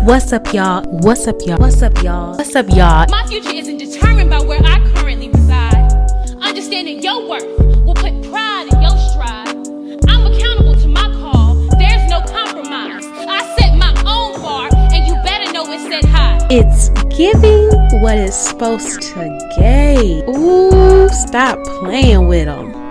What's up, y'all? What's up, y'all? What's up, y'all? What's up, y'all? My future isn't determined by where I currently reside. Understanding your worth will put pride in your stride. I'm accountable to my call. There's no compromise. I set my own bar, and you better know it's set high. It's giving what it's supposed to give. Ooh, stop playing with them.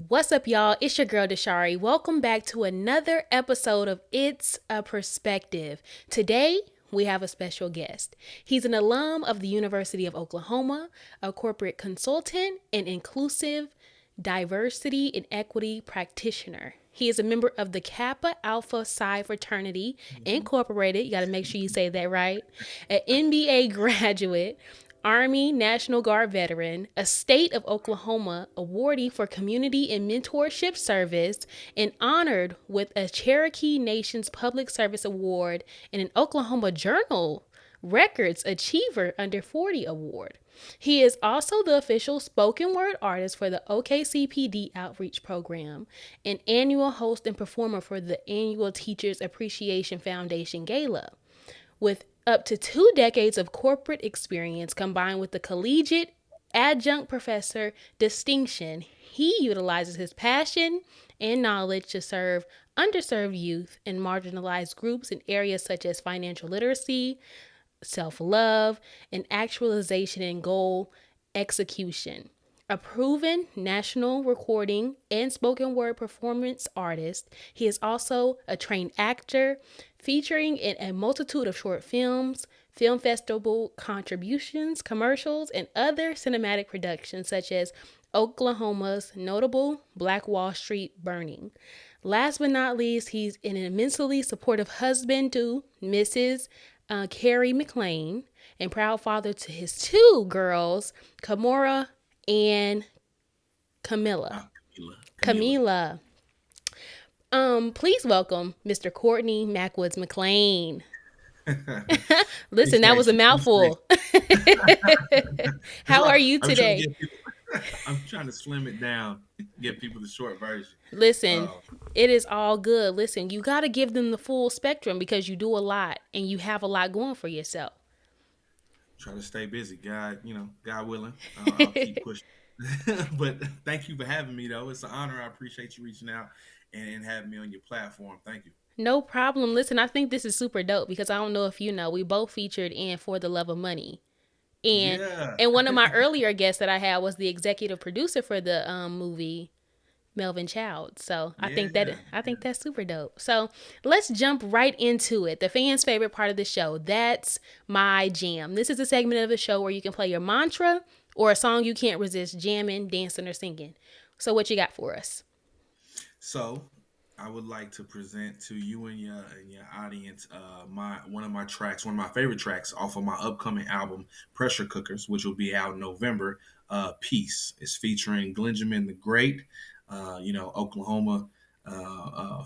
What's up, y'all? It's your girl, Dashari. Welcome back to another episode of It's a Perspective. Today, we have a special guest. He's an alum of the University of Oklahoma, a corporate consultant, and inclusive diversity and equity practitioner. He is a member of the Kappa Alpha Psi Fraternity Incorporated. You got to make sure you say that right. An NBA graduate, Army National Guard veteran, a State of Oklahoma awardee for community and mentorship service, and honored with a Cherokee Nation's Public Service Award and an Oklahoma Journal Records Achiever Under 40 Award. He is also the official spoken word artist for the OKCPD Outreach Program, an annual host and performer for the annual Teachers Appreciation Foundation Gala. With up to 2 decades of corporate experience combined with the collegiate adjunct professor distinction, he utilizes his passion and knowledge to serve underserved youth and marginalized groups in areas such as financial literacy, self-love, and actualization and goal execution. A proven national recording and spoken word performance artist, he is also a trained actor, featuring in a multitude of short films, film festival contributions, commercials, and other cinematic productions such as Oklahoma's notable Black Wall Street Burning. Last but not least, he's an immensely supportive husband to Mrs. Cordney McClain, and proud father to his 2 girls, Kamora and Camilla. Please welcome Mr. Cordney McClain. Listen, that was a mouthful. How are you today? I'm trying to slim it down, give people the short version. Listen, it is all good. Listen, you got to give them the full spectrum because you do a lot and you have a lot going for yourself. Try to stay busy, God willing. I'll keep pushing. But thank you for having me, though. It's an honor. I appreciate you reaching out and having me on your platform. Thank you. No problem. Listen, I think this is super dope because I don't know if you know, we both featured in For the Love of Money. And one of my earlier guests that I had was the executive producer for the movie Melvin Child. So I think that's super dope. So let's jump right into it. The fans' favorite part of the show. That's my jam. This is a segment of the show where you can play your mantra or a song you can't resist jamming, dancing, or singing. So what you got for us? So I would like to present to you and your audience one of my favorite tracks off of my upcoming album Pressure Cookers, which will be out in November. Peace. It's featuring Glenjamin the Great, Oklahoma,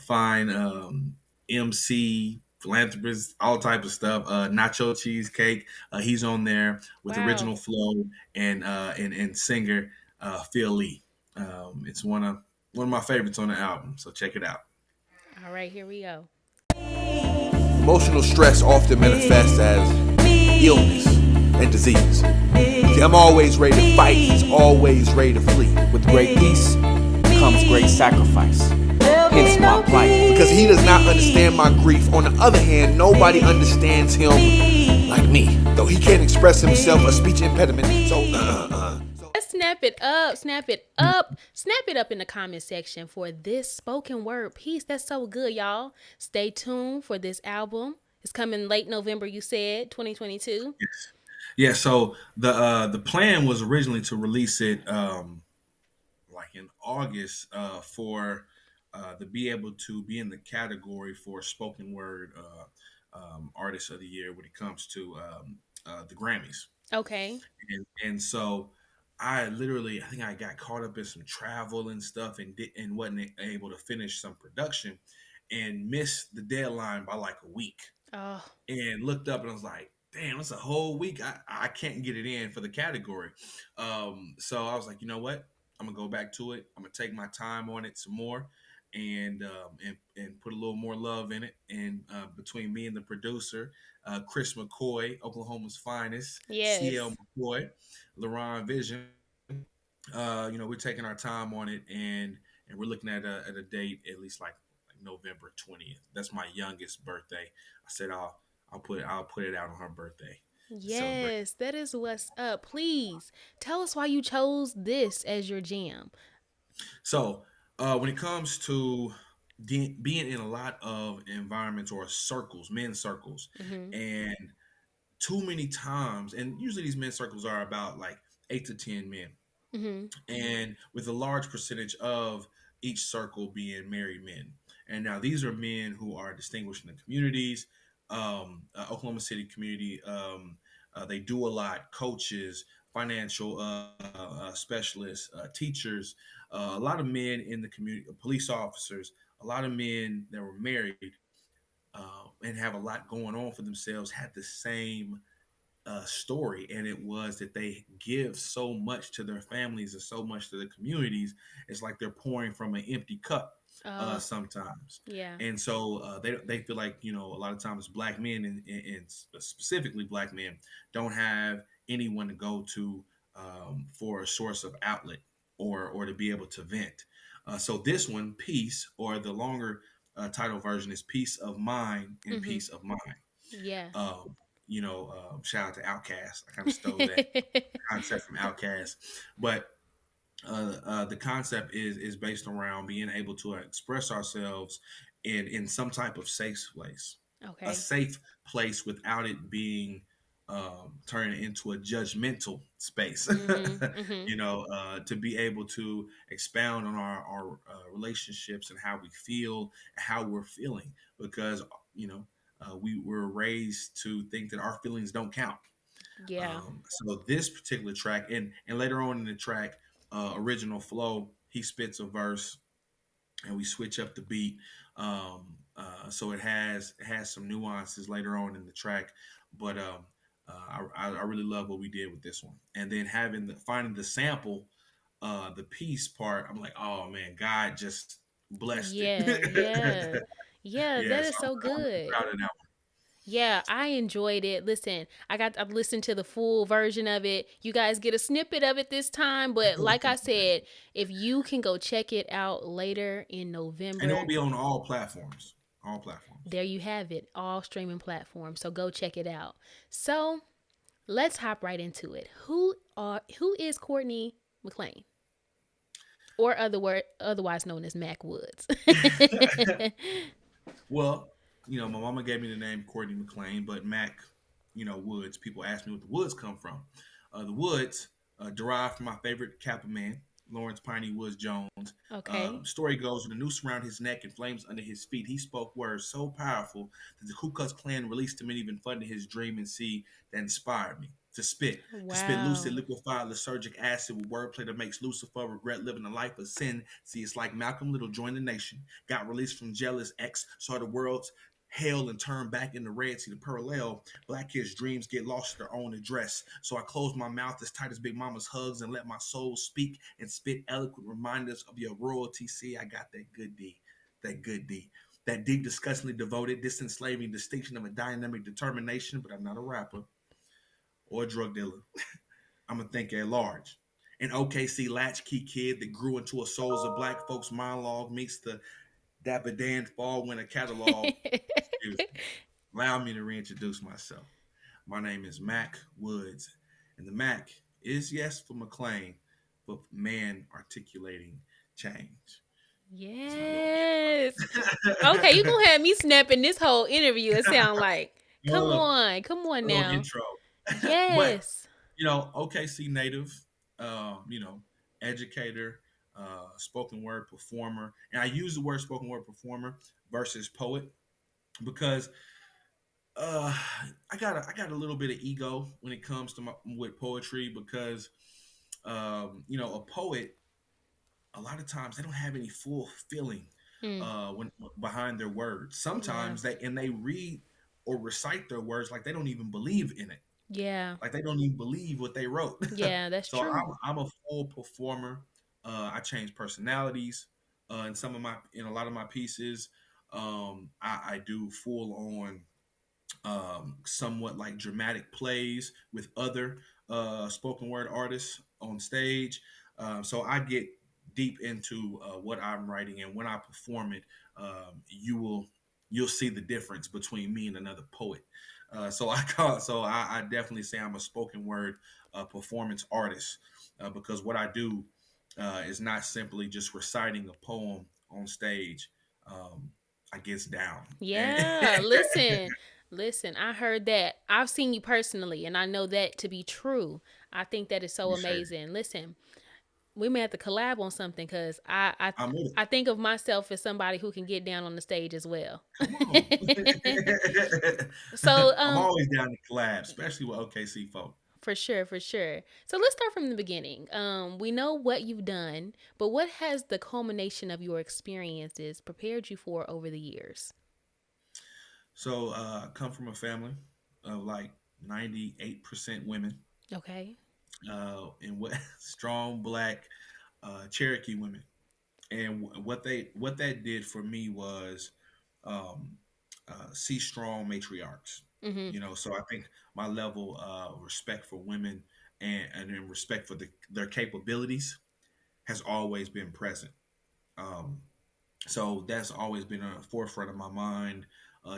fine MC, philanthropist, all type of stuff. Nacho Cheesecake. He's on there with original flow and singer Phil Lee. It's one of my favorites on the album, so check it out. All right, here we go. Emotional stress often manifests as illness and disease. See, I'm always ready to fight, he's always ready to flee. With great peace comes great sacrifice. Hence my plight. Because he does not understand my grief. On the other hand, nobody understands him like me. Though he can't express himself, a speech impediment. Snap it up in the comment section for this spoken word piece. That's so good, y'all. Stay tuned for this album. It's coming late November, you said, 2022. Yes. Yeah, so the plan was originally to release it like in August for to be able to be in the category for spoken word artist of the year when it comes to the Grammys. Okay. And so I think I got caught up in some travel and stuff and wasn't able to finish some production and missed the deadline by like a week. Oh. And looked up and I was like, damn, it's a whole week. I can't get it in for the category. So I was like, you know what? I'm going to go back to it. I'm going to take my time on it some more and put a little more love in it. And between me and the producer, Chris McCoy, Oklahoma's finest, CL Yes. McCoy, LaRon Vision, we're taking our time on it, and we're looking at a date at least like November 20th. That's my youngest birthday. I said I'll put it out on her birthday to celebrate. Yes, that is what's up. Please tell us why you chose this as your jam. So when it comes to being in a lot of environments or circles, men's circles, Mm-hmm. and too many times, and usually these men's circles are about like 8 to 10 men, Mm-hmm. and with a large percentage of each circle being married men. And now these are men who are distinguished in the communities, Oklahoma City community. They do a lot, coaches, financial specialists, teachers, a lot of men in the community, police officers, a lot of men that were married and have a lot going on for themselves had the same story, and it was that they give so much to their families and so much to the communities. It's like they're pouring from an empty cup Oh, sometimes. yeah. And so they feel like, a lot of times black men, and specifically black men, don't have anyone to go to for a source of outlet, or to be able to vent. So this one, peace, or the longer title version is Peace of Mind and Mm-hmm. Peace of Mind. Yeah. Shout out to Outkast. I kind of stole that concept from Outkast, but the concept is based around being able to express ourselves in some type of safe place, a Okay. safe place without it being turned into a judgmental space. Mm-hmm. Mm-hmm. To be able to expound on our relationships and how we feel, how we're feeling, because we were raised to think that our feelings don't count. Yeah. So this particular track, and later on in the track, original flow, he spits a verse, and we switch up the beat. So it has some nuances later on in the track, but I really love what we did with this one. And then finding the sample, the piece part, I'm like, oh man, God just blessed it. Yeah. Yeah. Yeah. That Yes, is so I'm really good. proud of that Yeah, I enjoyed it. Listen, I've listened to the full version of it. You guys get a snippet of it this time, but one. like I said, if you can go check it out later in And it will November, be on all platforms. All platforms. there you have it, all streaming platforms. So go check it out. So let's hop right into it. Who is Cordney McClain, or otherwise known as Mac Woods? Well, my mama gave me the name Cordney McClain, but Mac, Woods. People ask me what the Woods come from. The Woods derived from my favorite Kappa man, Lawrence Piney Woods Jones. Okay. Story goes, with a noose around his neck and flames under his feet, he spoke words so powerful that the Ku Klux Klan released him and even funded his dream and seed that inspired me. To spit lucid, Wow. liquefied, lysergic acid with wordplay that makes Lucifer regret living a life of sin. See, it's like Malcolm Little joined the nation, got released from jail as X, saw the world's hell and turned back into red. See, the parallel, black kids' dreams get lost at their own address. So I closed my mouth as tight as Big Mama's hugs and let my soul speak and spit eloquent reminders of your royalty. See, I got that good D, that good D. That deep, disgustingly devoted, disenslaving distinction of a dynamic determination, but I'm not a rapper or a drug dealer. I'm a thinker at large. An OKC latchkey kid that grew into a Souls of Black Folks monologue meets the Dapper Dan Fall Winter catalog. Excuse me. Allow me to reintroduce myself. My name is Mac Woods, and the Mac is, yes, for McClain, but for man articulating change. That's my little Yes. Okay, you intro. gonna have me snapping this whole interview. It sound like, little, come on little now. intro. But, Yes. OKC native, educator, spoken word performer. And I use the word spoken word performer versus poet because uh, I got a little bit of ego when it comes to with poetry because a poet, a lot of times they don't have any full feeling Mm, when behind their words. yeah. Sometimes they read or recite their words like they don't even believe in it, Yeah. like they don't even believe what they wrote. Yeah, that's So true. I'm a full performer. I change personalities. in a lot of my pieces. I do full on somewhat like dramatic plays with other spoken word artists on stage. So I get deep into what I'm writing, and when I perform it, you'll see the difference between me and another poet. I definitely say I'm a spoken word performance artist because what I do is not simply just reciting a poem on stage. Um, I gets down and Yeah, listen, I heard that. I've seen you personally, and I know that to be true. I think that is so appreciate it. amazing. Listen, we may have to collab on something because I'm with it. I think of myself as somebody who can get down on the stage as well. Come on. So, I'm always down to collab, especially with OKC folk. for sure, for sure. So let's start from the beginning. We know what you've done, but what has the culmination of your experiences prepared you for over the years? So I come from a family of like 98% women, Okay. and what strong black Cherokee women. And what that did for me was um, see strong matriarchs. Mm-hmm. So I think my level of respect for women and in respect for their capabilities has always been present. Um, so that's always been a forefront of my mind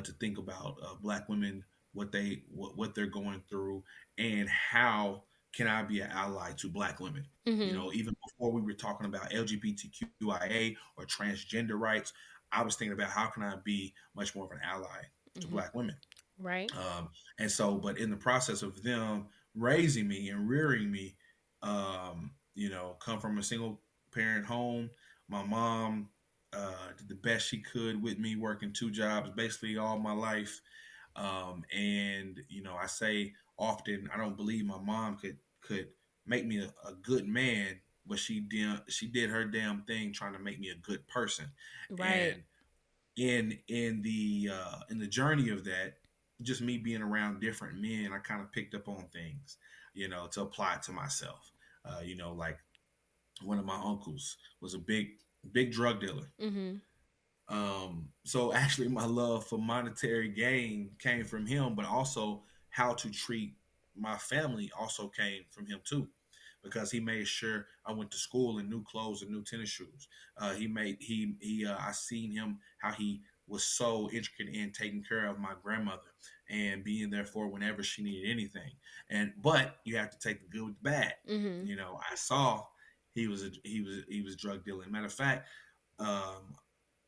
to think about black women, what they're going through, and how can I be an ally to black women. Mm-hmm. Even before we were talking about LGBTQIA or transgender rights, I was thinking about how can I be much more of an ally to Mm-hmm. black women. Right. And so, but in the process of them raising me and rearing me, come from a single parent home. My mom did the best she could with me, working two jobs basically all my life. And I say often I don't believe my mom could make me a good man, but she did her damn thing trying to make me a good person. Right. And in the journey of that, just me being around different men, I kind of picked up on things, to apply it to myself. Like one of my uncles was a big drug dealer. Mm-hmm. So actually, my love for monetary gain came from him, but also how to treat my family also came from him too, because he made sure I went to school in new clothes and new tennis shoes. I seen him how he was so intricate in taking care of my grandmother and being there for whenever she needed anything. But you have to take the good with the bad. Mm-hmm. I saw he was drug dealing. Matter of fact, um,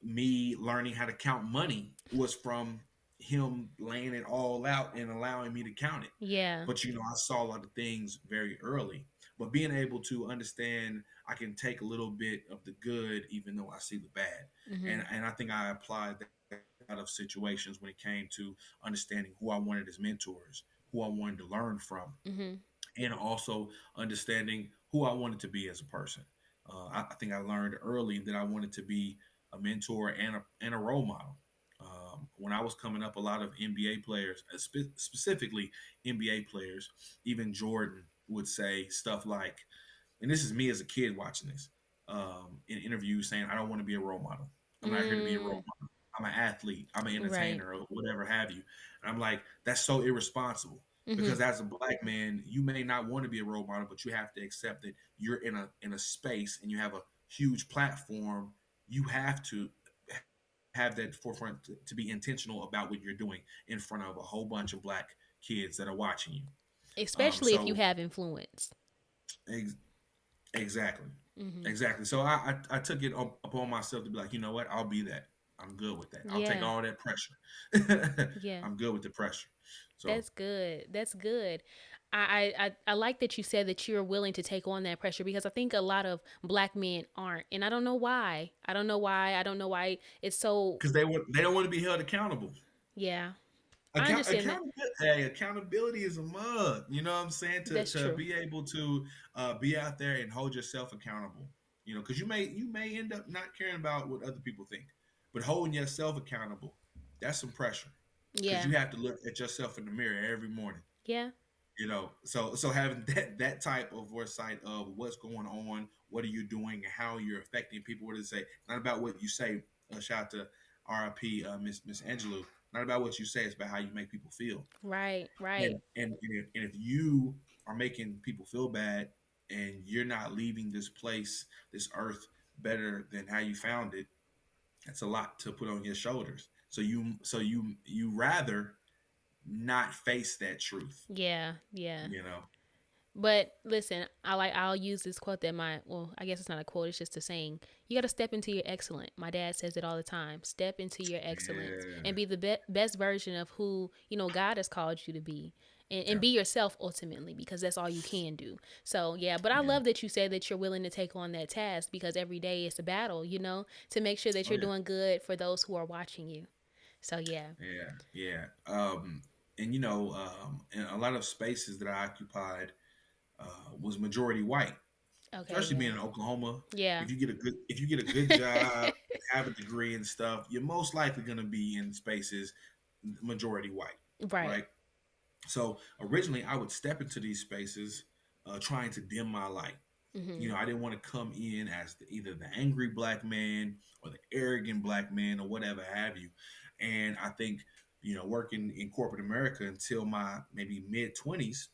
me learning how to count money was from him laying it all out and allowing me to count it. Yeah. But I saw a lot of things very early. But being able to understand I can take a little bit of the good even though I see the bad. Mm-hmm. And I think I applied that out of situations when it came to understanding who I wanted as mentors, who I wanted to learn from, Mm-hmm. and also understanding who I wanted to be as a person. I think I learned early that I wanted to be a mentor and a role model. When I was coming up, a lot of NBA players, specifically NBA players, even Jordan would say stuff like, and this is me as a kid watching this in interviews saying, I don't want to be a role model. I'm not here to be a role Mm. model. I'm an athlete. I'm an Right. entertainer or whatever have you. And I'm like, that's so irresponsible Mm-hmm. because as a black man, you may not want to be a role model, but you have to accept that you're in a space and you have a huge platform. You have to have that forefront to be intentional about what you're doing in front of a whole bunch of black kids that are watching you. Um, Especially if you so have influence. ex- exactly, Mm-hmm. exactly. So I took it upon myself to be like, you know what, I'll be that. I'm good with that. I'll take Yeah. all that pressure. Yeah. I'm good with the pressure. So That's good. That's good. I like that you said that you're willing to take on that pressure because I think a lot of black men aren't. And I don't know why. I don't know why. I don't know why it's so. because they don't want to be held accountable. Yeah. I understand that. Accountability is a mug. You know what I'm saying? To That's to true. be able to be out there and hold yourself accountable. Because you may end up not caring about what other people think, but holding yourself accountable, that's some pressure. Because Yeah. you have to look at yourself in the mirror every morning. Yeah. So having that type of foresight of what's going on, what are you doing and how you're affecting people. What does it say? It's not about what you say. Shout out to RIP Miss Angelou. Not about what you say. It's about how you make people feel. Right, right. And if you are making people feel bad and you're not leaving this place, this earth, better than how you found it, that's a lot to put on your shoulders. So you rather not face that truth, Yeah, yeah. you know. But listen, I'll use this quote that I guess it's not a quote, it's just a saying. You got to step into your excellence. My dad says it all the time. Step into your excellence Yeah, and be the best version of who, God has called you to be. And yeah, be yourself ultimately, because that's all you can do. So, yeah, but I yeah. love that you said that you're willing to take on that task, because every day it's a battle, to make sure that Oh you're yeah, doing good for those who are watching you. So, yeah. yeah, yeah. And in a lot of spaces that I occupied was majority white, Okay, especially being yeah. in Oklahoma. Yeah. If you get a good job, have a degree and stuff, you're most likely going to be in spaces majority white, Right. right? So originally, I would step into these spaces trying to dim my light. Mhm. I didn't want to come in as either the angry black man or the arrogant black man or whatever have you. And I think, working in corporate America until my maybe mid 20s,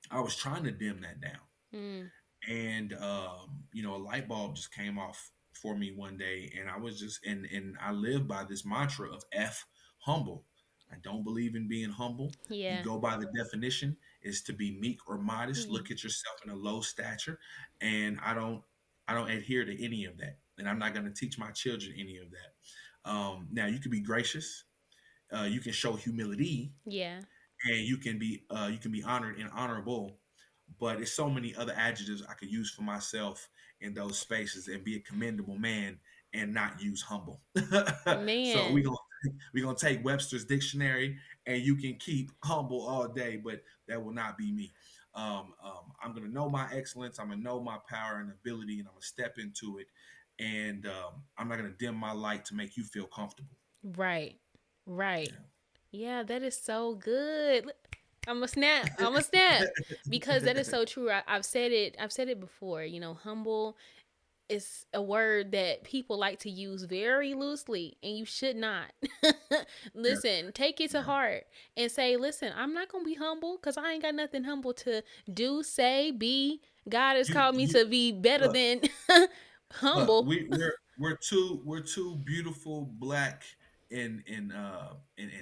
I was trying to dim that down. Mm. And a light bulb just came off for me one day, and I was just and I live by this mantra of F humble. I don't believe in being humble. You Yeah. go by the definition is to be meek or modest, Mm. look at yourself in a low stature, and I don't adhere to any of that, and I'm not going to teach my children any of that. Now you can be gracious, you can show humility, Yeah. and you can be honored and honorable, but it's so many other adjectives I could use for myself in those spaces and be a commendable man and not use humble. So Man. we're gonna take Webster's dictionary, and you can keep humble all day, but that will not be me. I'm gonna know my excellence, I'm gonna know my power and ability, and I'm gonna step into it, and I'm not gonna dim my light to make you feel comfortable. Right. Right. Yeah. Yeah, that is so good. I'm a snap. I'm a snap, because that is so true. I've said it. I've said it before. Humble is a word that people like to use very loosely, and you should not. Yeah. Listen, take it to Yeah. heart and say, "Listen, I'm not gonna be humble, because I ain't got nothing humble to do, say, be. God has You called me you to be better look, than look, humble." we're two beautiful black and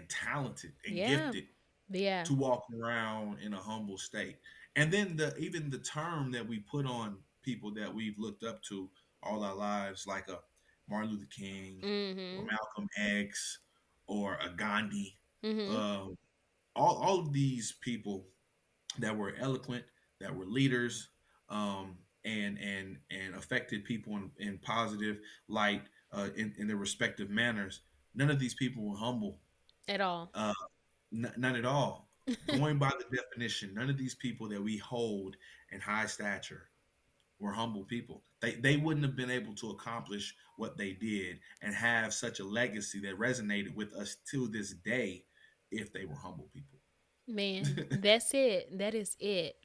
talented and Yeah. gifted Yeah. to walk around in a humble state. And then even the term that we put on people that we've looked up to all our lives, like a Martin Luther King or Mhm. Malcolm X or a Gandhi, Mhm. um, all of these people that were eloquent, that were leaders, and affected people in positive light, in their respective manners. None of these people were humble, At all. uh, none at all. Going by the definition, none of these people that we hold in high stature were humble people. They wouldn't have been able to accomplish what they did and have such a legacy that resonated with us to this day if they were humble people. Man, that's it. That is it.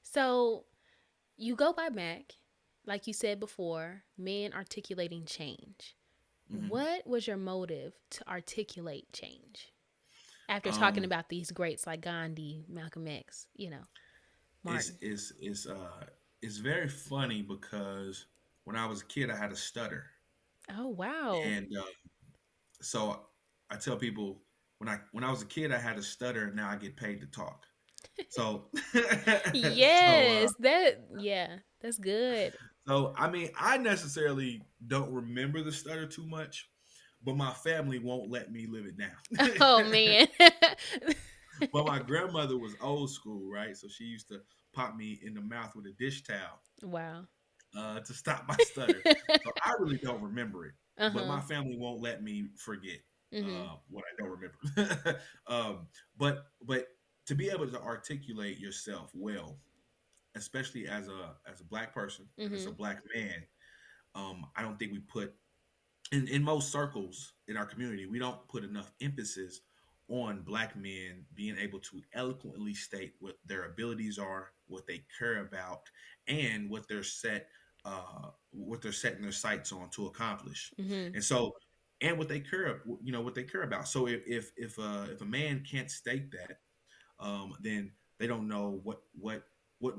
So you go by Mac, like you said before, men articulating change. Mhm. What was your motive to articulate change? After talking Um, about these greats like Gandhi, Malcolm X, it's Martin. it's it's uh it's very funny because when I was a kid, I had a stutter, Oh, wow. and so I tell people when I was a kid, I had a stutter, and now I get paid to talk. So so Yes, yeah, that's good. so I mean, I necessarily don't remember the stutter too much, but my family won't let me live it Oh, down. man. But my grandmother was old school, right? So she used to pop me in the mouth with a dish towel Wow. to stop my stutter. So I really don't remember it, but Uh-huh. my family won't let me forget Mhm. what I don't remember. But to be able to articulate yourself well, especially as a black person and as a Mhm. black man, I don't think we put in most circles in our community, we don't put enough emphasis on black men being able to eloquently state what their abilities are, what they care about, and what their set what they're setting their sights on to accomplish. Mm-hmm. And so, and what they care, what they care about. So if a man can't state that, then they don't know what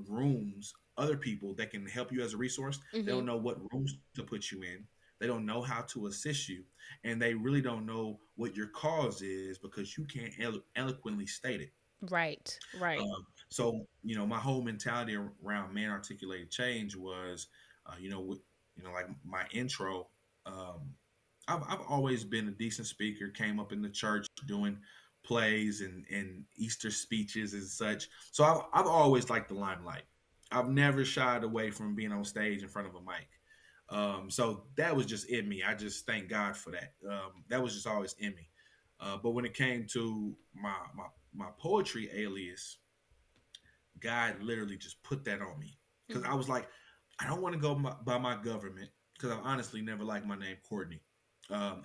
rooms other people that can help you as a resource. They Mm-hmm. don't know what rooms to put you in. They don't know how to assist you, and they really don't know what your cause is because you can't eloquently state it. Right. Right. So my whole mentality around man articulated change was, like my intro. Um, I've always been a decent speaker. Came up in the church doing plays and Easter speeches and such. So I've always liked the limelight. I've never shied away from being on stage in front of a mic. So that was just in me. I just thank God for that. That was just always in me. But when it came to my poetry alias, God literally just put that on me because I was like, I don't want to go by my government because I've honestly never liked my name Cordney.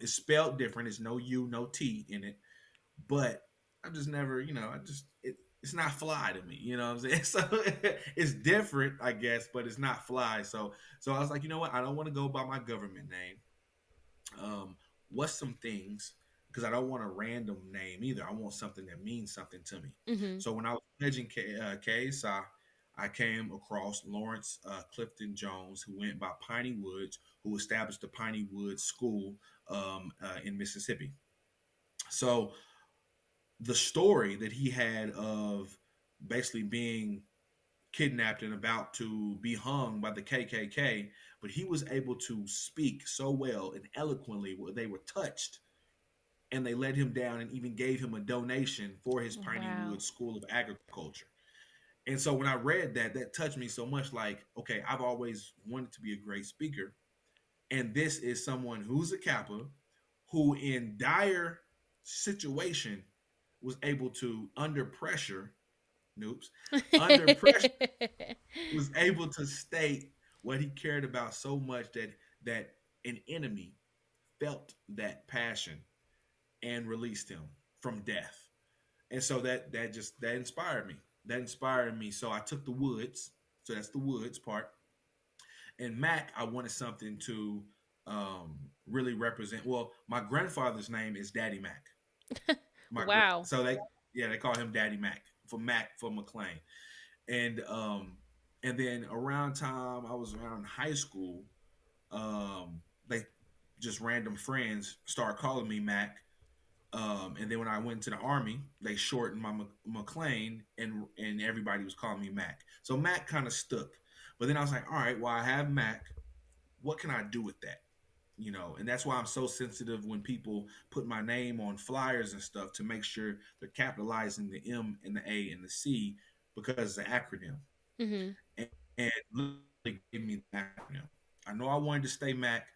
It's spelled different. It's no U, no T in it, but I just never, it's not fly to me. You know what I'm saying? So it's different, I guess, but it's not fly. So I was like, you know what? I don't want to go by my government name. um, what's some things, because I don't want a random name either. I want something that means something to me. Mm-hmm. So when I was pledging KSI, I came across Lawrence Clifton Jones, who went by Piney Woods, who established the Piney Woods School in Mississippi. So the story that he had of basically being kidnapped and about to be hung by the KKK, but he was able to speak so well and eloquently where they were touched and they let him down and even gave him a donation for his Piney Wow. Woods School of Agriculture. And so when I read that, that touched me so much. Like, okay, I've always wanted to be a great speaker. And this is someone who's a Kappa who, in dire situation, was able to, under pressure, noops, under pressure, was able to state what he cared about so much that an enemy felt that passion and released him from death. And so that inspired me. That inspired me. So I took the woods. So that's the woods part. And Mac, I wanted something to really represent. Well, my grandfather's name is Daddy Mac. Wow. So they call him Daddy Mac for McClain. And then around time I was around high school, they just random friends start calling me Mac. And then when I went to the army, they shortened my McClain, and everybody was calling me Mac. So Mac kind of stuck. But then I was like, all right, well, I have Mac. What can I do with that? And that's why I'm so sensitive when people put my name on flyers and stuff to make sure they're capitalizing the M and the A and the C because it's an acronym. Mm-hmm. And literally gave me the acronym. I know I wanted to stay Mac,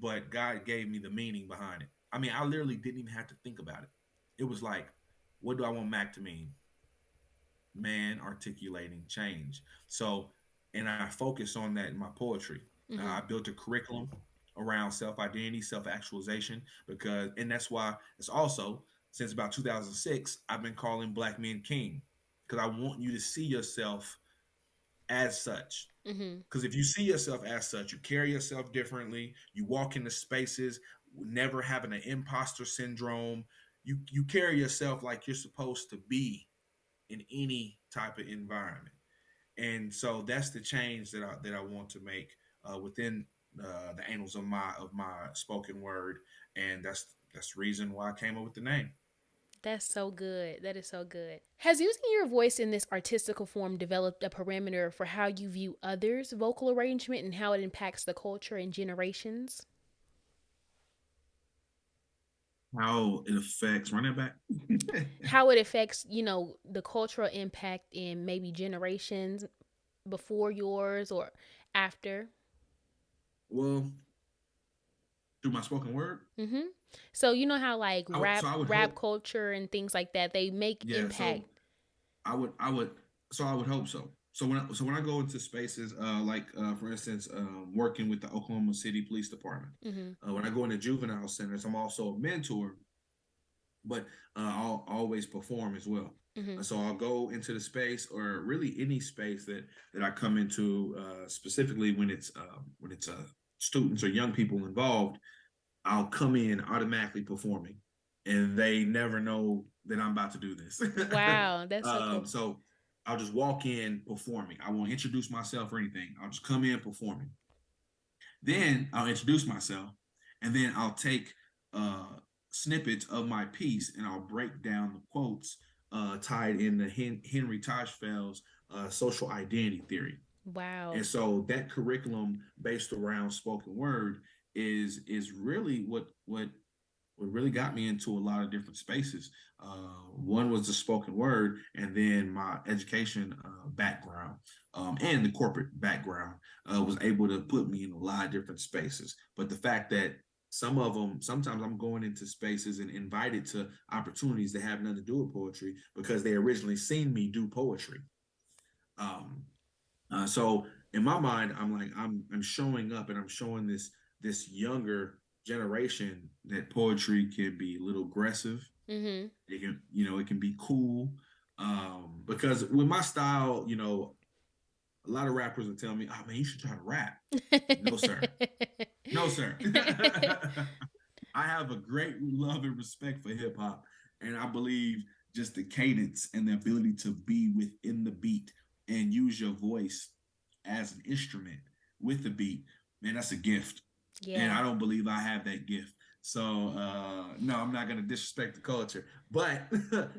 but God gave me the meaning behind it. I mean, I literally didn't even have to think about it. It was like, what do I want Mac to mean? Man articulating change. So, and I focus on that in my poetry. Mm-hmm. I built a curriculum around self identity, self actualization, and that's why it's also since about 2006, I've been calling Black men king because I want you to see yourself as such. Mm-hmm. Because if you see yourself as such, you carry yourself differently, you walk into spaces, never having an imposter syndrome. You carry yourself like you're supposed to be in any type of environment. And so that's the change that I want to make within the annals of my spoken word, and that's the reason why I came up with the name. That's so good. That is so good. Has using your voice in this artistical form developed a parameter for how you view others' vocal arrangement and how it impacts the culture and generations? How it affects running back? How it affects, the cultural impact in maybe generations before yours or after? Well, through my spoken word. Mm-hmm. So you know how like So rap I would rap hope. culture and things like that, they make Yeah. impact. So I would so I would hope so. So when I go into spaces like for instance working with the Oklahoma City Police Department, Mm-hmm. when I go into juvenile centers, I'm also a mentor, but I'll always perform as well. So I'll go into the space, or really any space that I come into, specifically when it's students or young people involved. I'll come in automatically performing, and they never know that I'm about to do this. Wow, that's so cool. So I'll just walk in performing. I won't introduce myself or anything. I'll just come in performing. Then I'll introduce myself, and then I'll take snippets of my piece, and I'll break down the quotes tied in the Henry Tajfeld's social identity theory. Wow. And so that curriculum based around spoken word is really what really got me into a lot of different spaces. One was the spoken word, and then my education background and the corporate background was able to put me in a lot of different spaces. But the fact that some of them, sometimes I'm going into spaces and invited to opportunities that have nothing to do with poetry because they originally seen me do poetry. So in my mind, I'm like, I'm showing up and I'm showing this younger generation that poetry can be a little aggressive. It can, it can be cool. Because with my style, a lot of rappers will tell me, "Oh man, you should try to rap." No, sir. No, sir. I have a great love and respect for hip hop, and I believe just the cadence and the ability to be within the beat and use your voice as an instrument with the beat, man, that's a gift. Yeah. And I don't believe I have that gift. So no, I'm not gonna disrespect the culture, but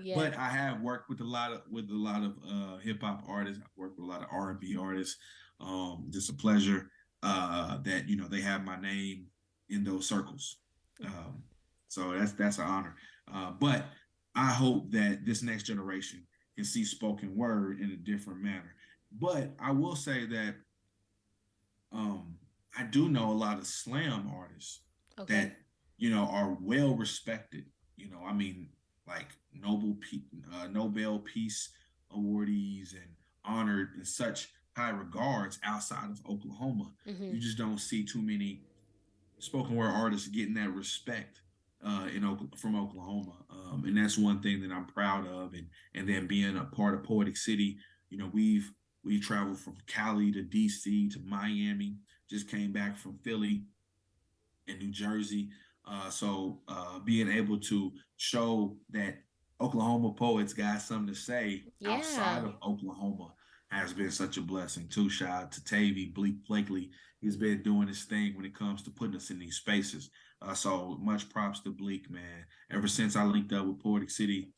yeah. But I have worked with a lot of hip hop artists. I've worked with a lot of R&B artists. Just a pleasure that they have my name in those circles. So that's an honor. But I hope that this next generation can see spoken word in a different manner. But I will say that I do know a lot of slam artists that are well respected. I mean, like Nobel Peace awardees and honored in such high regards outside of Oklahoma. You just don't see too many spoken word artists getting that respect from Oklahoma, and that's one thing that I'm proud of. And then being a part of Poetic City, we traveled from Cali to DC to Miami. Just came back from Philly and New Jersey. So being able to show that Oklahoma poets got something to say outside of Oklahoma has been such a blessing too. Shout out to Tavy Blakely. He's been doing his thing when it comes to putting us in these spaces. So much props to Bleak, man. Ever since I linked up with Poetic City,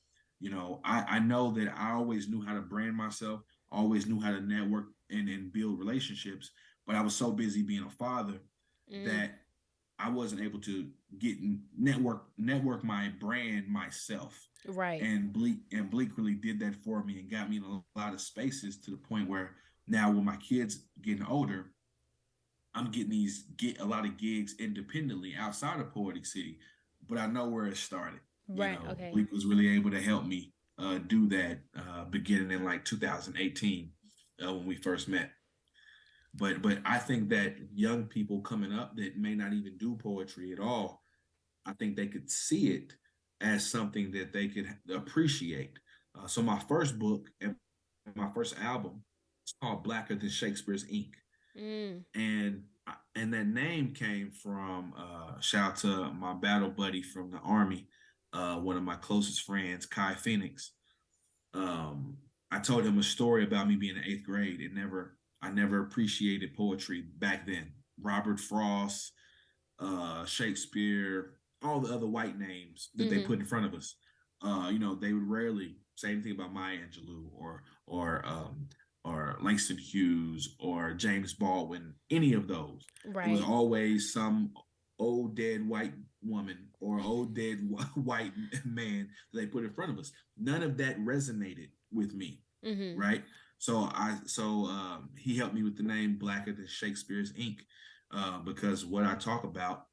I know that I always knew how to brand myself, always knew how to network and build relationships, but I was so busy being a father that I wasn't able to network my brand myself. Right. And Bleak really did that for me and got me in a lot of spaces to the point where now when my kids getting older, I'm getting a lot of gigs independently outside of Poetic City, but I know where it started. Right. Okay. Bleak was really able to help me do that beginning in like 2018 when we first met. But I think that young people coming up that may not even do poetry at all, I think they could see it as something that they could appreciate. So my first book and my first album is called Blacker Than Shakespeare's Ink. And that name came from shout out to my battle buddy from the Army, one of my closest friends, Kai Phoenix. I told him a story about me being in 8th grade. I never appreciated poetry back then. Robert Frost, Shakespeare, all the other white names that they put in front of us. They would rarely say anything about Maya Angelou or Langston Hughes or James Baldwin, any of those. Right. It was always some old dead white woman or old dead white man that they put in front of us. None of that resonated with me, right? So he helped me with the name Blacker Than Shakespeare's Ink, because what I talk about,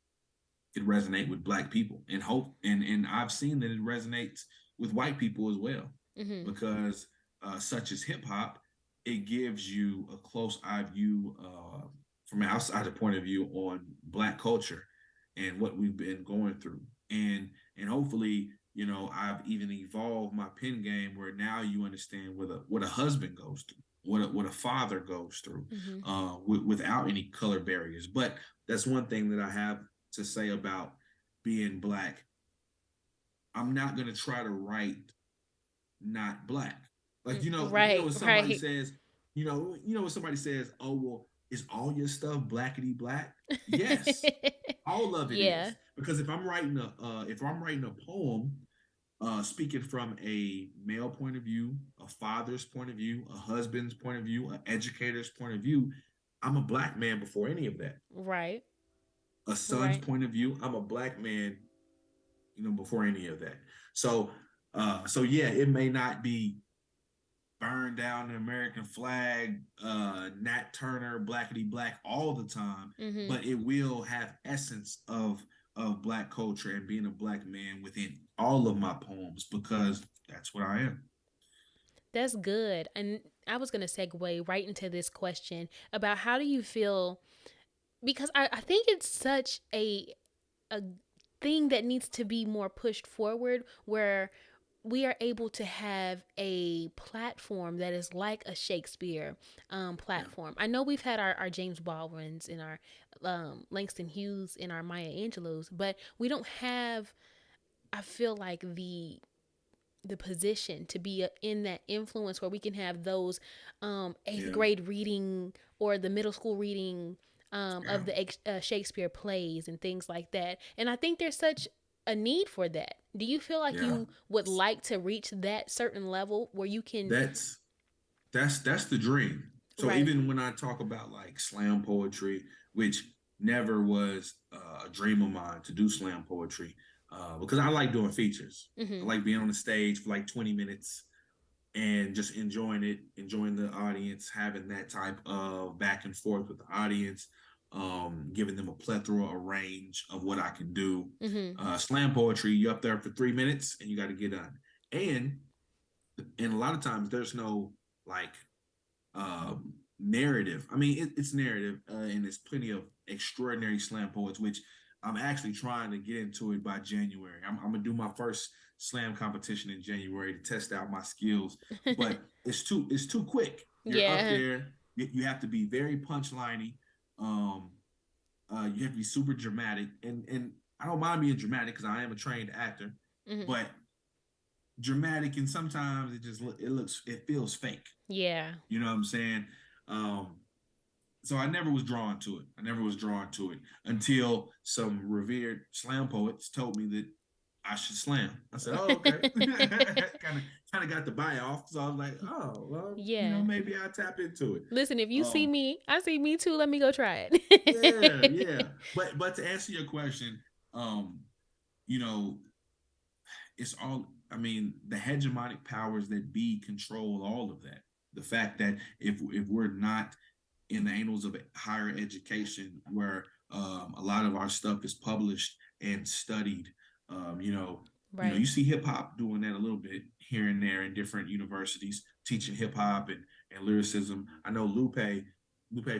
it resonates with Black people, and and I've seen that it resonates with white people as well, because such as hip hop, it gives you a close eye view from an outsider point of view on Black culture and what we've been going through, and hopefully I've even evolved my pen game where now you understand what a husband goes through, what a father goes through, Mm-hmm. without any color barriers. But that's one thing that I have to say about being black. I'm not gonna try to write not black. Like Right, when somebody right. says, when somebody says, "Oh well, is all your stuff blackety black?" Yes, all of it Yeah, is. Because if I'm writing a poem, speaking from a male point of view, a father's point of view, a husband's point of view, an educator's point of view, I'm a black man before any of that. right, A son's right. point of view, I'm a black man, before any of that. So, so yeah, it may not be burn down the American flag, Nat Turner, blackety black all the time, Mm-hmm. but it will have essence of black culture and being a black man within all of my poems because that's what I am. That's good. And I was going to segue right into this question about how do you feel, because I think it's such a thing that needs to be more pushed forward, where we are able to have a platform that is like a Shakespeare Yeah, platform. I know we've had our James Baldwins and our Langston Hughes and our Maya Angelos, but we don't have, I feel like, the position to be in that influence where we can have those eighth yeah, grade reading or the middle school reading yeah, of the Shakespeare plays and things like that. And I think there's such a need for that. Do you feel like yeah. you would like to reach that certain level where you can? That's that's the dream. So Right. even when I talk about like slam poetry, which never was a dream of mine to do slam poetry, because I like doing features. I Mm-hmm. like being on the stage for like 20 minutes and just enjoying it, enjoying the audience, having that type of back and forth with the audience, giving them a plethora, a range of what I can do. Mm-hmm. Slam poetry, you're up there for 3 minutes and you got to get done. And and a lot of times there's no like narrative. I mean, it's narrative, and there's plenty of extraordinary slam poets, which I'm actually trying to get into it by January. I'm gonna do my first slam competition in January to test out my skills, but it's too quick. You're up Yeah. there. You have to be very punchliney. Um, you have to be super dramatic, and I don't mind being dramatic because I am a trained actor, Mm-hmm. but dramatic and sometimes it feels fake. Yeah. You know what I'm saying? Um, so I never was drawn to it. I never was drawn to it until some revered slam poets told me that I should slam. I said, "Oh, okay." kind of got the buy off. So I was like, "Oh, well, Yeah. maybe I'll tap into it." Listen, if you see Um, me, I see me too. Let me go try yeah, yeah. it. But to answer your question, um, you know, it's all. I mean, the hegemonic powers that be control all of that. The fact that if we're not in the annals of higher education where a lot of our stuff is published and studied. You Right. see hip hop doing that a little bit here and there in different universities, teaching hip hop and lyricism. I know Lupe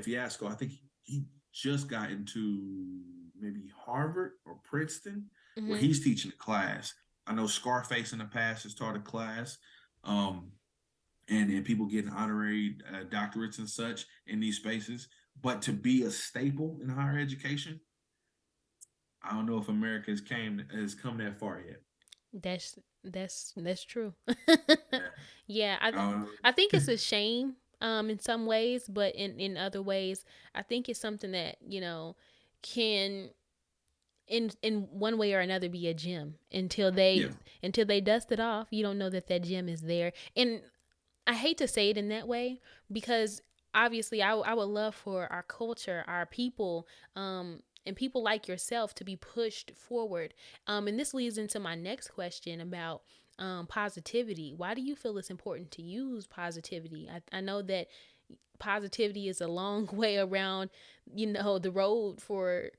Fiasco. I think he just got into maybe Harvard or Princeton, where Mm-hmm. he's teaching a class. I know Scarface in the past has taught a class. Um, and people getting honorary doctorates and such in these spaces. But to be a staple in higher education, I don't know if America has come that far yet. That's true. Yeah. Yeah, Um, I think it's a shame in some ways, but in other ways, I think it's something that, can in one way or another be a gem yeah, until they dust it off. You don't know that gem is there. And I hate to say it in that way because obviously I would love for our culture, our people, and people like yourself to be pushed forward. And this leads into my next question about positivity. Why do you feel it's important to use positivity? I know that positivity is a long way around, the road for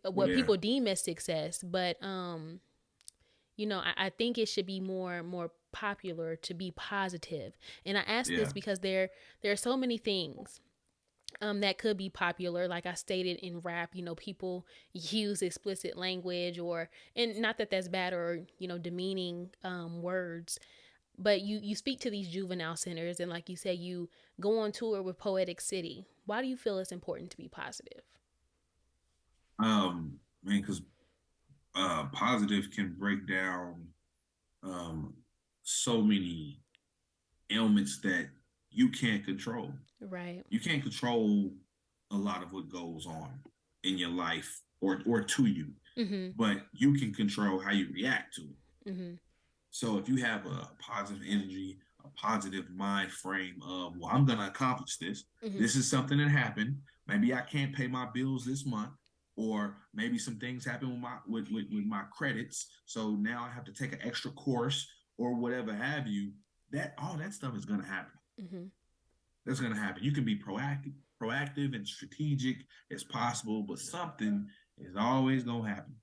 what yeah, people deem as success, but I think it should be more popular to be positive. And I ask yeah, this because there are so many things that could be popular. Like I stated, in rap, people use explicit language, or, and not that that's bad or, demeaning words, but you speak to these juvenile centers, and like you said, you go on tour with Poetic City. Why do you feel it's important to be positive? Man, because positive can break down um, so many ailments that you can't control. Right. You can't control a lot of what goes on in your life or to you, Mm-hmm. but you can control how you react to it. Mm-hmm. So if you have a positive energy, a positive mind frame of, well, I'm going to accomplish this. Mm-hmm. This is something that happened. Maybe I can't pay my bills this month, or maybe some things happen with my credits. So now I have to take an extra course or whatever have you. That all that stuff is going to happen. Mm-hmm. That's going to happen. You can be proactive and strategic as possible, but something is always going to happen,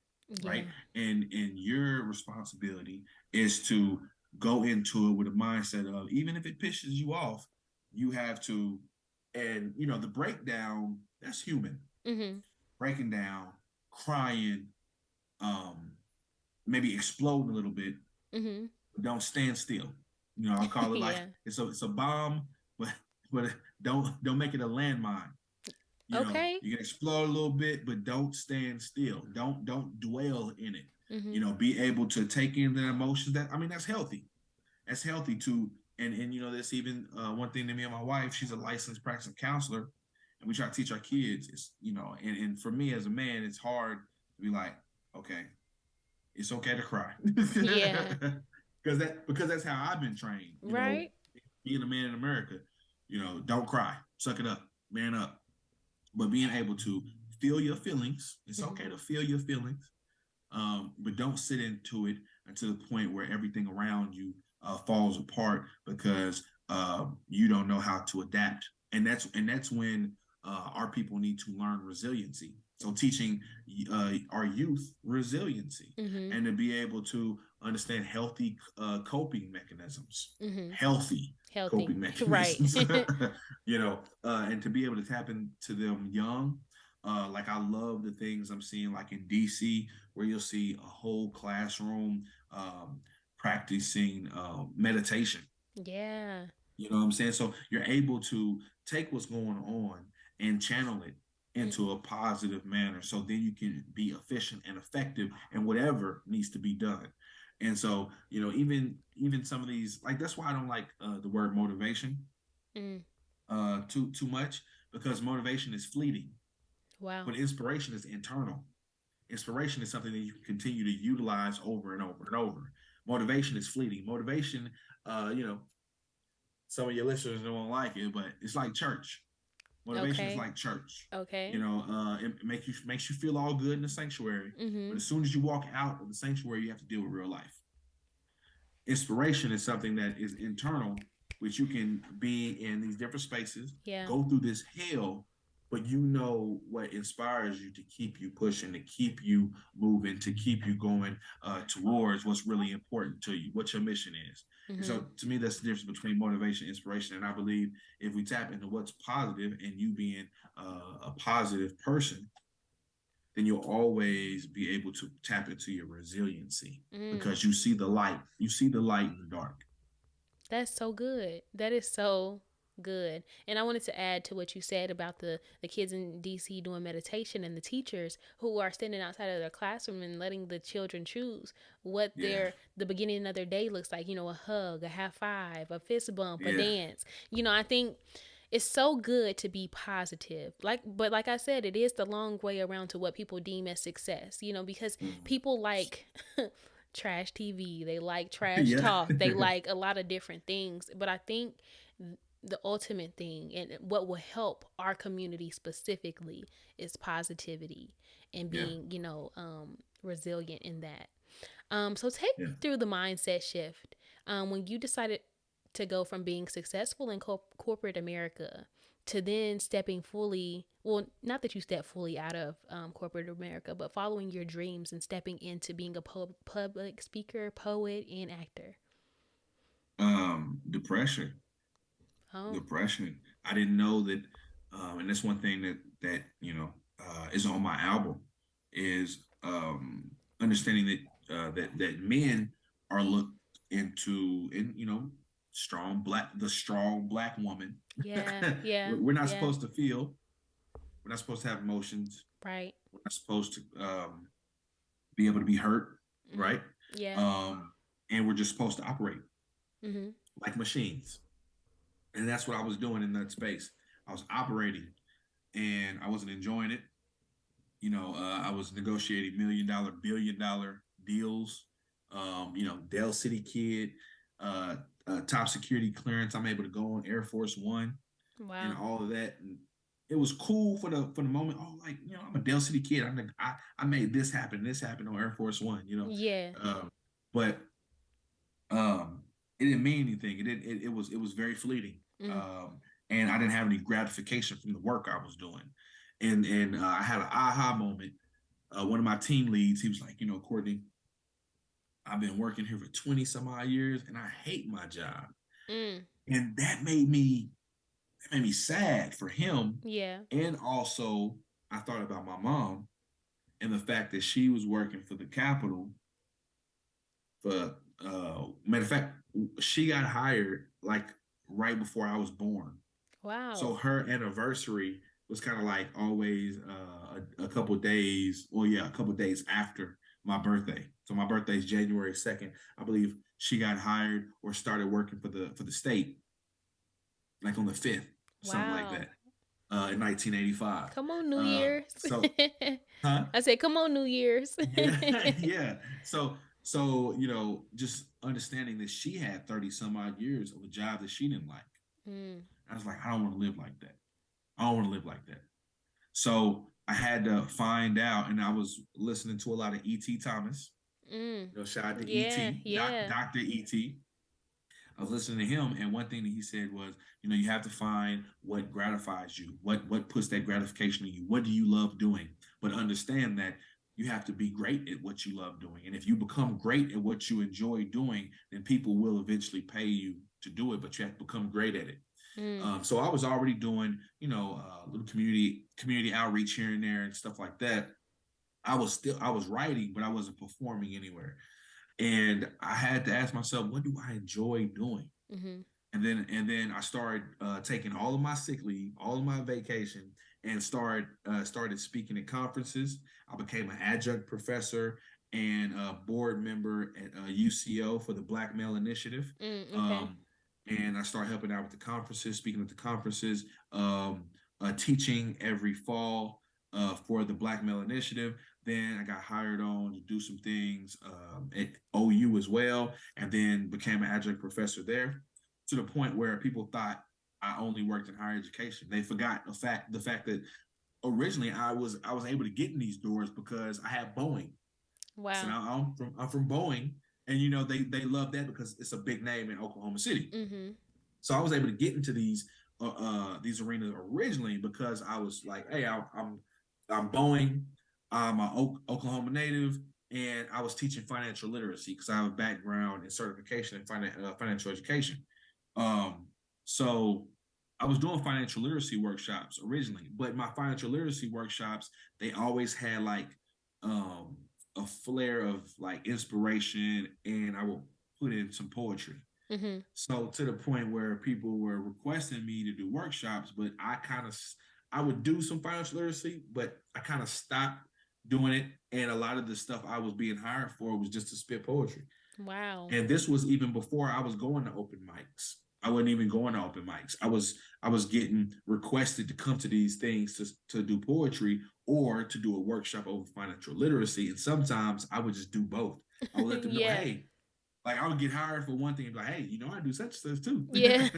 Yeah. right? And your responsibility is to go into it with a mindset of, even if it pisses you off, you have to, and the breakdown, that's human. Mm-hmm. Breaking down, crying, um, maybe explode a little bit, Mm-hmm. but don't stand still. I call it like Yeah. it's a bomb, but don't make it a landmine. Okay. You can explore a little bit, but don't stand still. Don't dwell in it. Mm-hmm. Be able to take in the emotions. That's healthy. That's healthy too. And there's even one thing that me and my wife, she's a licensed practicing counselor, and we try to teach our kids. And for me as a man, it's hard to be like, okay, it's okay to cry. Yeah. Because that's how I've been trained. Right. Being a man in America, don't cry, suck it up, man up. But being able to feel your feelings, it's okay to feel your feelings, but don't sit into it until the point where everything around you falls apart because you don't know how to adapt. And that's when our people need to learn resiliency. So teaching our youth resiliency, Mm-hmm. and to be able to understand healthy coping mechanisms, Mm-hmm. healthy Healthy. coping Right. mechanisms, and to be able to tap into them young. Like I love the things I'm seeing, like in DC, where you'll see a whole classroom practicing meditation. Yeah. You know what I'm saying? So you're able to take what's going on and channel it into a positive manner. So then you can be efficient and effective in whatever needs to be done. And so, even some of these, like, that's why I don't like the word motivation Mm. too much, because motivation is fleeting, Wow. but inspiration is internal. Inspiration is something that you can continue to utilize over and over and over. Motivation is fleeting. Motivation, some of your listeners don't like it, but it's like church. Motivation is Okay. like church. Okay. It makes you feel all good in the sanctuary, Mm-hmm. but as soon as you walk out of the sanctuary, you have to deal with real life. Inspiration is something that is internal, which you can be in these different spaces, Yeah. go through this hell, but you know what inspires you to keep you pushing, to keep you moving, to keep you going towards what's really important to you, what your mission is. Mm-hmm. And so to me, that's the difference between motivation and inspiration. And I believe if we tap into what's positive and you being a positive person, then you'll always be able to tap into your resiliency because you see the light. You see the light in the dark. That's so good. That is so good. And I wanted to add to what you said about the kids in DC doing meditation, and the teachers who are standing outside of their classroom and letting the children choose what the beginning of their day looks like. A hug, a high five, a fist bump, a dance. I think it's so good to be positive. But like I said, it is the long way around to what people deem as success, because people like trash TV, they like trash talk, they like a lot of different things. But I think the ultimate thing, and what will help our community specifically, is positivity and being, resilient in that. So take through the mindset shift. When you decided to go from being successful in corporate America to then stepping fully, well, not that you step fully out of corporate America, but following your dreams and stepping into being a public speaker, poet, and actor. Depression. Oh. Depression. I didn't know that And that's one thing that is on my album is understanding that men are looked into in the strong black woman. Yeah, yeah, We're not yeah. supposed to feel. We're not supposed to have emotions. Right. We're not supposed to be able to be hurt, Mm-hmm. right? Yeah. And we're just supposed to operate Mm-hmm. like machines. And that's what I was doing in that space. I was operating, and I wasn't enjoying it. I was negotiating $1 million, $1 billion deals. Dell City kid, uh, top security clearance. I'm able to go on Air Force One and Wow. all of that. And it was cool for the moment. Oh, like I'm a Dell City kid. I made this happen. This happened on Air Force One. Yeah. But it didn't mean anything. It was very fleeting. Mm. And I didn't have any gratification from the work I was doing. And I had an aha moment. One of my team leads, he was like, Courtney, I've been working here for 20 some odd years and I hate my job. Mm. And that made me sad for him. Yeah. And also I thought about my mom and the fact that she was working for the Capitol for matter of fact, she got hired like right before I was born. So Wow. her anniversary was kind of like always a couple days, well, yeah, a couple days after my birthday. So my birthday is January 2nd. I believe she got hired or started working for the state like on the 5th, something like Wow. that, in 1985. Come on, New Year's. So, huh? I said, come on, New Year's. Yeah, yeah. So just understanding that she had 30 some odd years of a job that she didn't like. Mm. I was like, I don't want to live like that. I don't want to live like that. So I had to find out, and I was listening to a lot of E.T. Thomas. Mm. Shout out to Yeah, E.T. yeah. Dr. E.T. I was listening to him, and one thing that he said was, you have to find what gratifies you, what puts that gratification in you. What do you love doing? But understand that you have to be great at what you love doing. And if you become great at what you enjoy doing, then people will eventually pay you to do it, but you have to become great at it. Mm. So I was already doing, little community outreach here and there and stuff like that. I was writing, but I wasn't performing anywhere. And I had to ask myself, what do I enjoy doing? Mm-hmm. And then I started taking all of my sick leave, all of my vacation, and started speaking at conferences. I became an adjunct professor and a board member at UCO for the Black Male Initiative. Mm. Okay. And I started helping out with the conferences, speaking at the conferences, teaching every fall for the Black Male Initiative. Then I got hired on to do some things at OU as well, and then became an adjunct professor there, to the point where people thought I only worked in higher education. They forgot the fact that originally I was able to get in these doors because I had Boeing. So Wow. now I'm from Boeing, and they love that because it's a big name in Oklahoma City. Mm-hmm. So I was able to get into these arenas originally because I was like, hey, I'm Boeing, I'm an Oklahoma native, and I was teaching financial literacy because I have a background in certification in financial education. Um, so I was doing financial literacy workshops originally, but my financial literacy workshops, they always had like um, a flair of like inspiration, and I will put in some poetry. Mm-hmm. So to the point where people were requesting me to do workshops, but I would do some financial literacy, but I kind of stopped doing it. And a lot of the stuff I was being hired for was just to spit poetry. Wow. And this was even before I was going to open mics. I wasn't even going to open mics. I was getting requested to come to these things to do poetry or to do a workshop over financial literacy. And sometimes I would just do both. I would let them know, Yeah. hey, like I would get hired for one thing and be like, hey, I do such and such too. Yeah.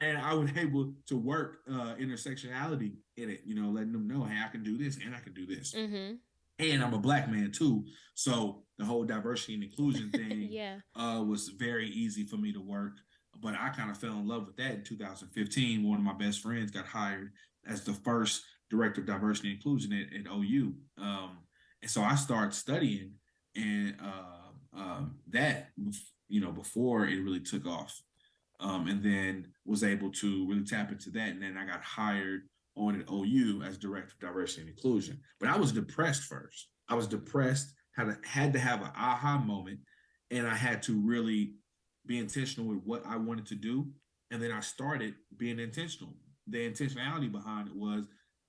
And I was able to work intersectionality in it, letting them know, hey, I can do this and I can do this. Mm-hmm. And I'm a Black man too. So the whole diversity and inclusion thing Yeah. was very easy for me to work. But I kind of fell in love with that in 2015. One of my best friends got hired as the first director of diversity and inclusion at OU. And so I started studying and that, before it really took off. and then was able to really tap into that. And then I got hired on at OU as director of diversity and inclusion. But I was depressed first. I was depressed, had to have an aha moment, and I had to really be intentional with what I wanted to do. And then I started being intentional. The intentionality behind it was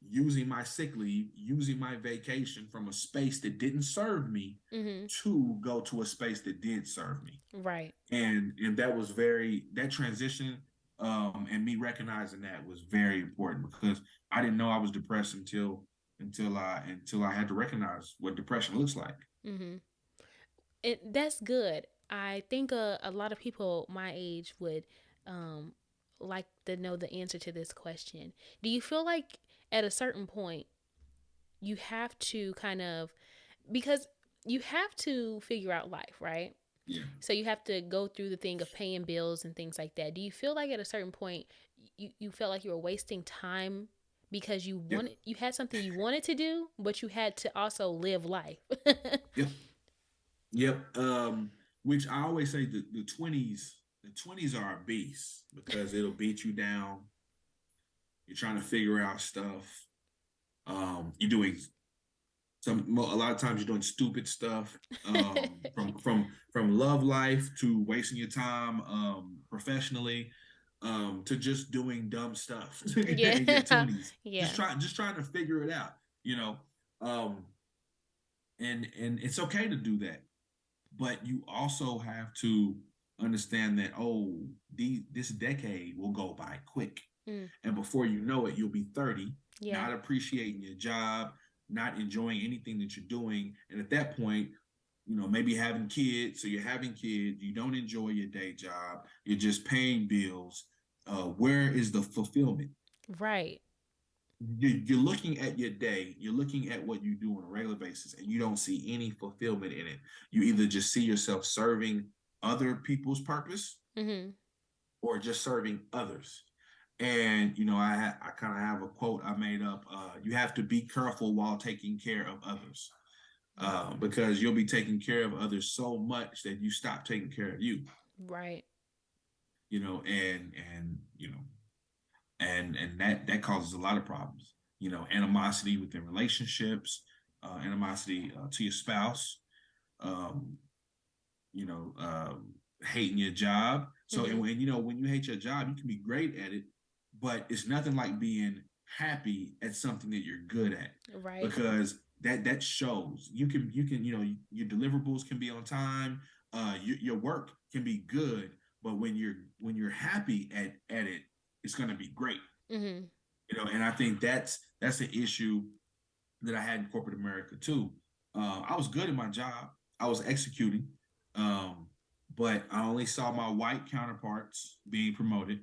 using my sick leave, using my vacation from a space that didn't serve me to go to a space that did serve me. Right. And that was that transition, and me recognizing that was very important, because I didn't know I was depressed until I had to recognize what depression looks like. That's good. I think a lot of people my age would um, like to know the answer to this question. Do you feel like at a certain point you have to kind of, because you have to figure out life, right? Yeah. So you have to go through the thing of paying bills and things like that. Do you feel like at a certain point you felt like you were wasting time because Yep. you had something you wanted to do, but you had to also live life? Yep. Yep. Which I always say the twenties are a beast, because it'll beat you down. You're trying to figure out stuff. You're doing a lot of times you're doing stupid stuff, from love life to wasting your time, professionally, to just doing dumb stuff Yeah. in your 20s, Yeah. just trying to figure it out, um, and it's okay to do that, but you also have to understand that, this decade will go by quick, Mm, and before you know it, you'll be 30, yeah. not appreciating your job, not enjoying anything that you're doing. And at that point, maybe having kids. So you're having kids, you don't enjoy your day job, you're just paying bills. Where is the fulfillment? Right. You're looking at your day, you're looking at what you do on a regular basis, and you don't see any fulfillment in it. You either just see yourself serving other people's purpose, Mm-hmm. or just serving others. And I kind of have a quote I made up. You have to be careful while taking care of others, because you'll be taking care of others so much that you stop taking care of you. Right. And that causes a lot of problems. Animosity within relationships, animosity to your spouse, um, hating your job. So, Mm-hmm. when you hate your job, you can be great at it, but it's nothing like being happy at something that you're good at, Right. because that shows. You can your deliverables can be on time, your work can be good, but when you're happy at it, it's going to be great. Mm-hmm. And I think that's the issue that I had in corporate America too. I was good at my job. I was executing, um, but I only saw my white counterparts being promoted.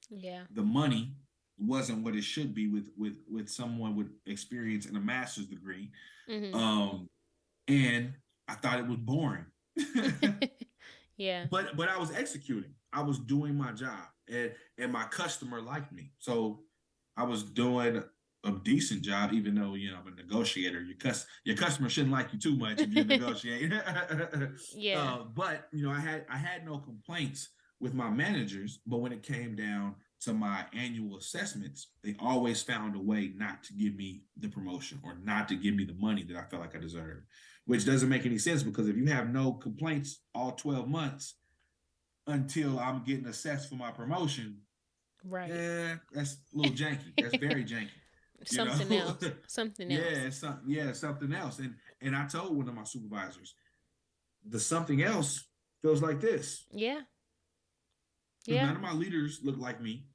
Yeah. The money wasn't what it should be with someone with experience and a master's degree, Mm-hmm. um, and I thought it was boring. Yeah. But I was executing. I was doing my job, and my customer liked me. So I was doing a decent job, even though I'm a negotiator. Your customer shouldn't like you too much if you're negotiating. Yeah. But I had no complaints with my managers. But when it came down to my annual assessments, they always found a way not to give me the promotion, or not to give me the money that I felt like I deserved, which doesn't make any sense, because if you have no complaints all 12 months until I'm getting assessed for my promotion, Right. that's a little janky. That's very janky. Something else. Something Yeah, else. it's something else. And I told one of my supervisors, the something else feels like this. Yeah. Because Yeah. none of my leaders look like me.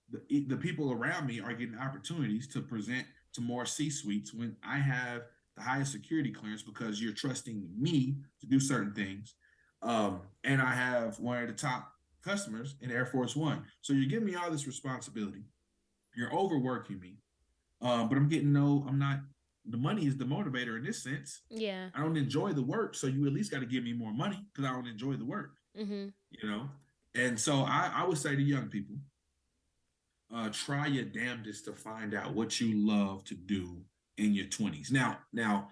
The people around me are getting opportunities to present to more C-suites when I have the highest security clearance, because you're trusting me to do certain things. And I have one of the top customers in Air Force One. So you're giving me all this responsibility. You're overworking me. But I'm not, the money is the motivator in this sense. Yeah. I don't enjoy the work. So you at least got to give me more money, because I don't enjoy the work, Mm-hmm. you know? And so I would say to young people, try your damnedest to find out what you love to do in your 20s. Now,